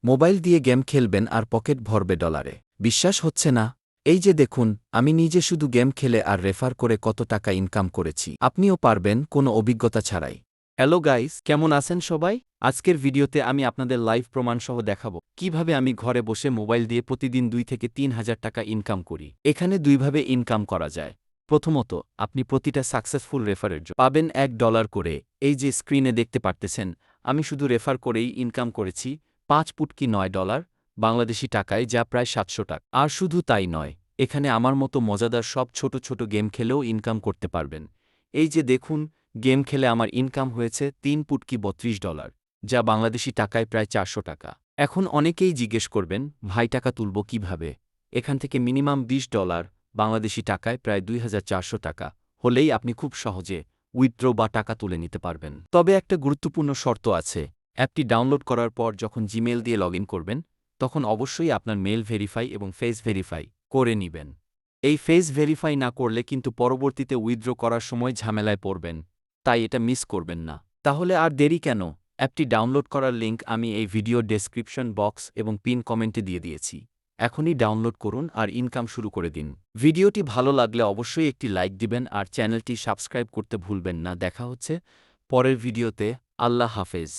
Mobile দিয়ে game খেলবেন আর pocket ভরবে ডলারে। বিশ্বাস হচ্ছে না? এই যে দেখুন, আমি নিজে শুধু গেম খেলে আর রেফার করে কত টাকা ইনকাম করেছি। আপনিও পারবেন কোনো অভিজ্ঞতা ছাড়াই। হ্যালো গাইস, কেমন আছেন সবাই? আজকের ভিডিওতে আমি আপনাদের লাইভ প্রমাণসহ দেখাবো কিভাবে আমি ঘরে বসে মোবাইল দিয়ে প্রতিদিন 2 থেকে 3,000 টাকা ইনকাম করি। এখানে দুইভাবে ইনকাম করা যায়। প্রথমত, আপনি প্রতিটা সাকসেসফুল রেফারের জন্য পাবেন $1 করে। এই যে স্ক্রিনে দেখতে পারতেছেন, আমি শুধু রেফার করেই ইনকাম করেছি 5 পুটকি $9 বাংলাদেশি টাকায়, যা প্রায় 700 টাকা। আর শুধু তাই নয়, এখানে আমার মতো মজাদার সব ছোট ছোট গেম খেলেও ইনকাম করতে পারবেন। এই যে দেখুন, গেম খেলে আমার ইনকাম হয়েছে 3 পুটকি $32, যা বাংলাদেশি টাকায় প্রায় 400 টাকা। এখন অনেকেই জিজ্ঞেস করবেন, ভাই টাকা তুলব কিভাবে? এখান থেকে মিনিমাম $20 বাংলাদেশি টাকায় প্রায় 2,400 টাকা হলেই আপনি খুব সহজে উইথড্র বা টাকা তুলে নিতে পারবেন। তবে একটা গুরুত্বপূর্ণ শর্ত আছে। অ্যাপটি ডাউনলোড করার পর যখন জিমেইল দিয়ে লগ করবেন, তখন অবশ্যই আপনার মেল ভেরিফাই এবং ফেস ভেরিফাই করে নিবেন। এই ফেস ভেরিফাই না করলে কিন্তু পরবর্তীতে উইথড্র করার সময় ঝামেলায় পড়বেন, তাই এটা মিস করবেন না। তাহলে আর দেরি কেন? অ্যাপটি ডাউনলোড করার লিঙ্ক আমি এই ভিডিও ডেসক্রিপশন বক্স এবং পিন কমেন্টে দিয়ে দিয়েছি। এখনই ডাউনলোড করুন আর ইনকাম শুরু করে দিন। ভিডিওটি ভালো লাগলে অবশ্যই একটি লাইক দিবেন আর চ্যানেলটি সাবস্ক্রাইব করতে ভুলবেন না। দেখা হচ্ছে পরের ভিডিওতে। আল্লাহ হাফেজ।